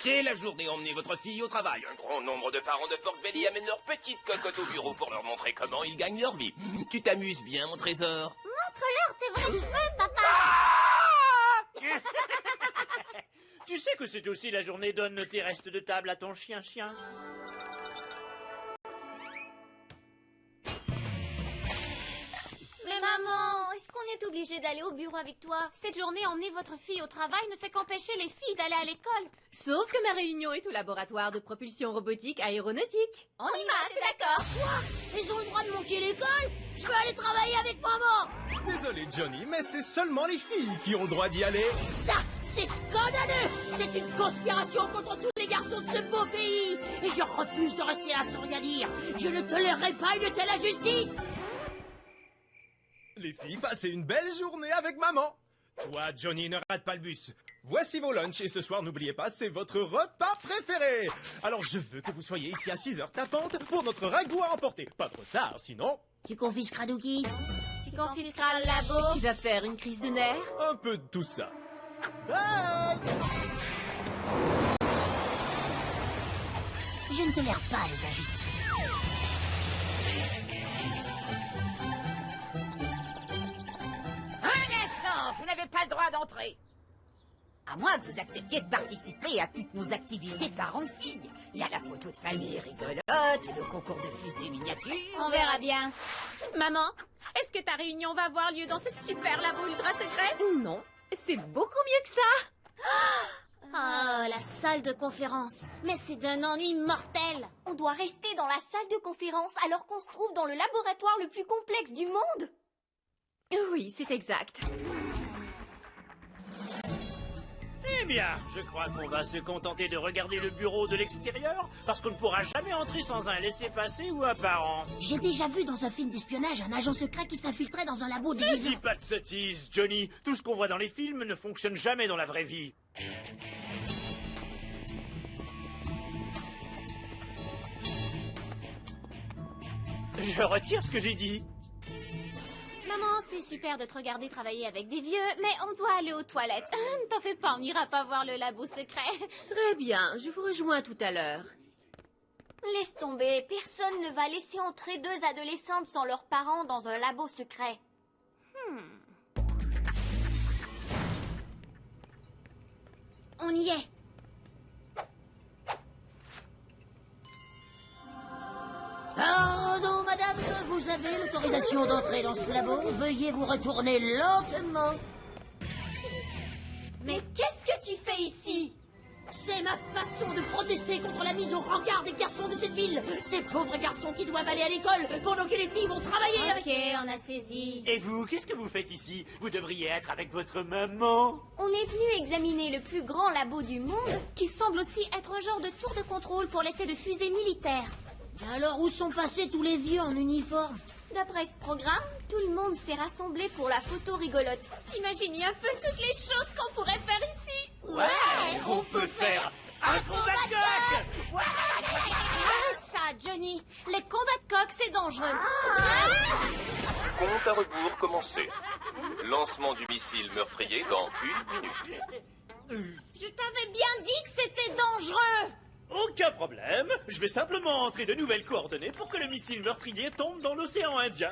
C'est la journée emmenez votre fille au travail. Un grand nombre de parents de Pork Belly amènent leurs petites cocottes au bureau pour leur montrer comment ils gagnent leur vie. Tu t'amuses bien, mon trésor? Montre-leur tes vrais cheveux, papa. Tu sais que c'est aussi la journée donne tes restes de table à ton chien-chien. Mais maman, est-ce qu'on est obligé d'aller au bureau avec toi? Cette journée, emmener votre fille au travail ne fait qu'empêcher les filles d'aller à l'école. Sauf que ma réunion est au laboratoire de propulsion robotique aéronautique. On y va, c'est d'accord. Quoi? Ils ont le droit de manquer l'école? Je veux aller travailler avec maman. Désolé Johnny, mais c'est seulement les filles qui ont le droit d'y aller. Ça, c'est scandaleux. C'est une conspiration contre tous les garçons de ce beau pays. Et je refuse de rester là sans rien dire. Je ne tolérerai pas une telle injustice. Les filles, passez une belle journée avec maman. Toi, Johnny, ne rate pas le bus. Voici vos lunchs et ce soir, n'oubliez pas, c'est votre repas préféré. Alors, je veux que vous soyez ici à 6h tapantes pour notre ragoût à emporter. Pas trop tard, sinon... Tu confisqueras Dookie. Tu confisqueras le labo. Tu vas faire une crise de nerfs? Un peu de tout ça. Bye! Je ne tolère pas les injustices. Un instant, vous n'avez pas le droit d'entrer. À moins que vous acceptiez de participer à toutes nos activités parents-filles. Il y a la photo de famille rigolote et le concours de fusées miniatures. On verra bien. Maman, est-ce que ta réunion va avoir lieu dans ce super labo ultra secret? Non, c'est beaucoup mieux que ça. Ah, la salle de conférence. Mais c'est d'un ennui mortel. On doit rester dans la salle de conférence alors qu'on se trouve dans le laboratoire le plus complexe du monde. Oui, c'est exact. Eh bien, je crois qu'on va se contenter de regarder le bureau de l'extérieur, parce qu'on ne pourra jamais entrer sans un laissez-passer ou un parent. J'ai déjà vu dans un film d'espionnage un agent secret qui s'infiltrait dans un labo Ne déguisé. dis pas de sottises, Johnny. Tout ce qu'on voit dans les films ne fonctionne jamais dans la vraie vie. Je retire ce que j'ai dit. Maman, c'est super de te regarder travailler avec des vieux, mais on doit aller aux toilettes. Ne t'en fais pas, on n'ira pas voir le labo secret. Très bien, je vous rejoins tout à l'heure. Laisse tomber, personne ne va laisser entrer deux adolescentes sans leurs parents dans un labo secret. On y est. Pardon, madame, vous avez l'autorisation d'entrer dans ce labo. Veuillez vous retourner lentement. Mais qu'est-ce que tu fais ici? C'est ma façon de protester contre la mise au rencard des garçons de cette ville. Ces pauvres garçons qui doivent aller à l'école pendant que les filles vont travailler avec... Ok, on a saisi. Et vous, qu'est-ce que vous faites ici? Vous devriez être avec votre maman. On est venu examiner le plus grand labo du monde. Qui semble aussi être un genre de tour de contrôle pour l'essai de fusée militaire. Alors où sont passés tous les vieux en uniforme? D'après ce programme, tout le monde s'est rassemblé pour la photo rigolote. T'imagines un peu toutes les choses qu'on pourrait faire ici? Ouais, on peut faire un combat de coq. Arrête ça, Johnny. Les combats de coq, c'est dangereux. Compte à rebours commencé. Lancement du missile meurtrier dans 1 minute. Je t'avais bien dit que c'était dangereux. Aucun problème. Je vais simplement entrer de nouvelles coordonnées pour que le missile meurtrier tombe dans l'océan Indien.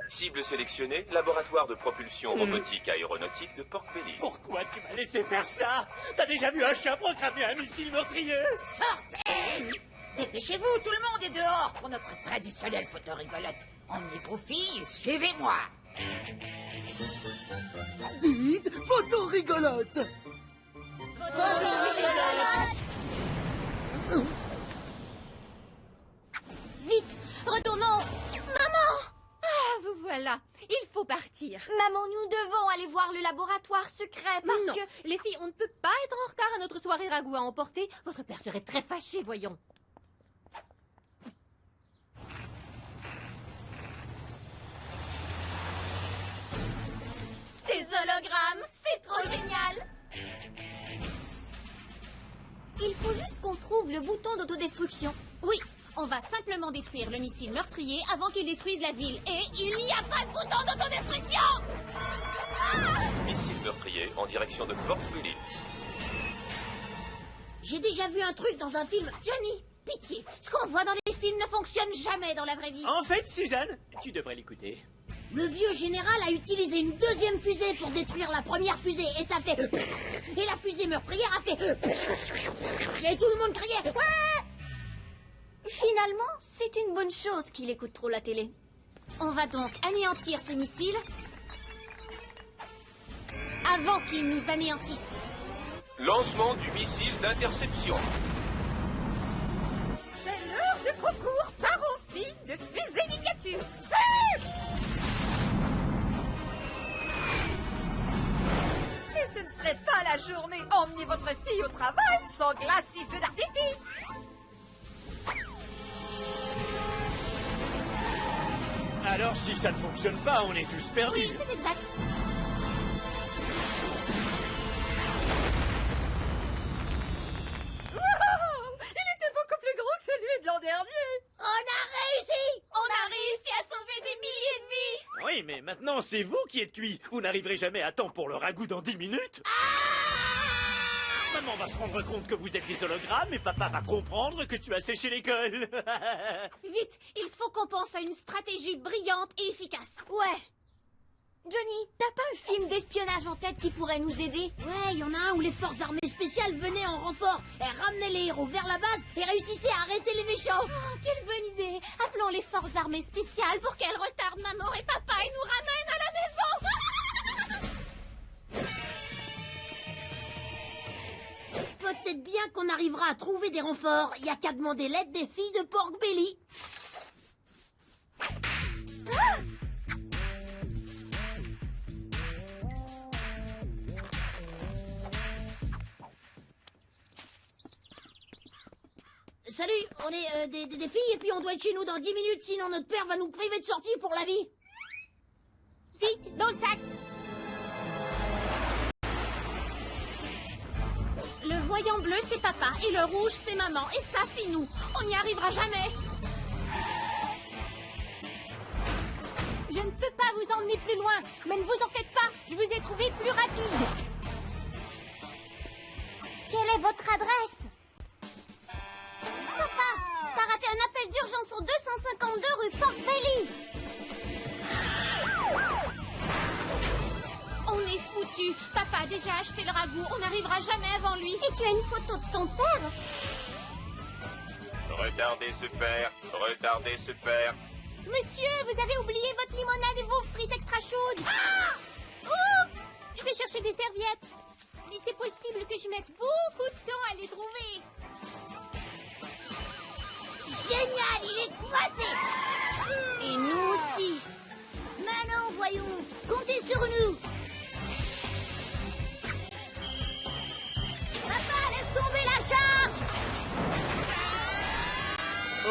Cible sélectionnée, laboratoire de propulsion robotique aéronautique de Pork Belly. Pourquoi tu m'as laissé faire ça? T'as déjà vu un chien programmer un missile meurtrier? Sortez! Dépêchez-vous, tout le monde est dehors pour notre traditionnelle photo rigolote. Emmenez vos filles, suivez-moi. Dites, photo rigolote. Vite, retournons. Maman! Ah, vous voilà. Il faut partir. Maman, nous devons aller voir le laboratoire secret parce Non, que... les filles, on ne peut pas être en retard à notre soirée ragoût à emporter. Votre père serait très fâché, voyons. Ces hologrammes, c'est trop génial. Il faut juste qu'on trouve le bouton d'autodestruction. Oui, on va simplement détruire le missile meurtrier avant qu'il détruise la ville. Et il n'y a pas de bouton d'autodestruction! Missile meurtrier en direction de Pork Belly. J'ai déjà vu un truc dans un film. Johnny, pitié, ce qu'on voit dans les films ne fonctionne jamais dans la vraie vie. En fait, Suzanne, tu devrais l'écouter. Le vieux général a utilisé une deuxième fusée pour détruire la première fusée et ça fait... Et la fusée meurtrière a fait... Et tout le monde criait... Ouais. Finalement, c'est une bonne chose qu'il écoute trop la télé. On va donc anéantir ce missile avant qu'il nous anéantisse. Lancement du missile d'interception. C'est l'heure du concours par aux filles de fusée miniature. Feu! Et ce ne serait pas la journée emmenez votre fille au travail sans glace ni feu d'artifice. Alors, si ça ne fonctionne pas, on est tous perdus. Oui, c'est exact. Wow! Il était beaucoup plus gros que celui de l'an dernier. On a réussi! On a réussi à sauver des milliers de vies. Oui, mais maintenant, c'est vous qui êtes cuit. Vous n'arriverez jamais à temps pour le ragoût dans 10 minutes. Maman va se rendre compte que vous êtes des hologrammes et papa va comprendre que tu as séché l'école. Vite, il faut qu'on pense à une stratégie brillante et efficace. Ouais. Johnny, t'as pas un film d'espionnage en tête qui pourrait nous aider? Ouais, il y en a un où les forces armées spéciales venaient en renfort. Elles ramenaient les héros vers la base et réussissaient à arrêter les méchants. Oh, quelle bonne idée. Appelons les forces armées spéciales pour qu'elles retardent maman et papa et nous ramènent à la maison. Peut-être bien qu'on arrivera à trouver des renforts. Il y a qu'à demander l'aide des filles de Pork Belly. Salut, on est des filles et puis on doit être chez nous dans 10 minutes, sinon notre père va nous priver de sortie pour la vie. Vite, dans le sac. Le voyant bleu, c'est papa, et le rouge, c'est maman, et ça, c'est nous. On n'y arrivera jamais. Je ne peux pas vous emmener plus loin, mais ne vous en faites pas, je vous ai trouvé plus rapide. Quelle est votre adresse? Papa, t'as raté un appel d'urgence au 252 rue Pork Belly. On est foutus. Papa a déjà acheté le ragoût, on n'arrivera jamais avant lui. Et tu as une photo de ton père? Retardez ce père, retardez ce père. Monsieur, vous avez oublié votre limonade et vos frites extra chaudes. Ah! Oups! Je vais chercher des serviettes. Mais c'est possible que je mette beaucoup de temps à les trouver. Génial, il est coincé. Et nous aussi. Maintenant, voyons, comptez sur nous. Papa, laisse tomber la charge.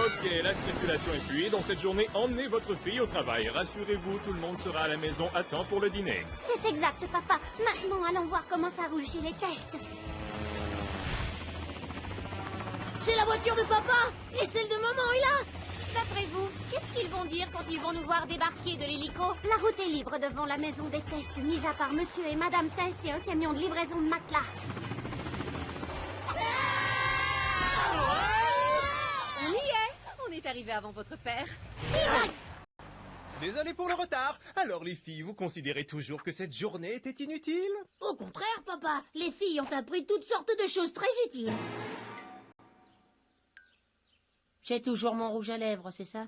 Ok, la circulation est fluide. Dans cette journée, emmenez votre fille au travail. Rassurez-vous, tout le monde sera à la maison à temps pour le dîner. C'est exact, papa. Maintenant, allons voir comment ça roule chez les tests. C'est la voiture de papa et celle de maman est là. D'après vous, qu'est-ce qu'ils vont dire quand ils vont nous voir débarquer de l'hélico? La route est libre devant la maison des tests, mise à part monsieur et madame Test et un camion de livraison de matelas. On y est. On est arrivé avant votre père. Désolé pour le retard. Alors les filles, vous considérez toujours que cette journée était inutile? Au contraire, papa, les filles ont appris toutes sortes de choses très utiles. J'ai toujours mon rouge à lèvres, c'est ça?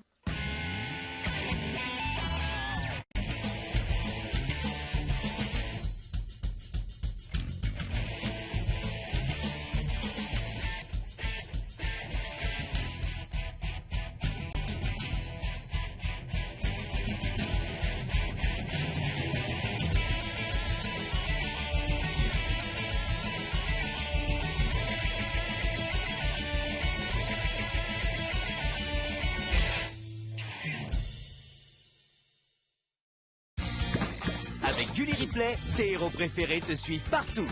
Avec Gulli Replay, tes héros préférés te suivent partout.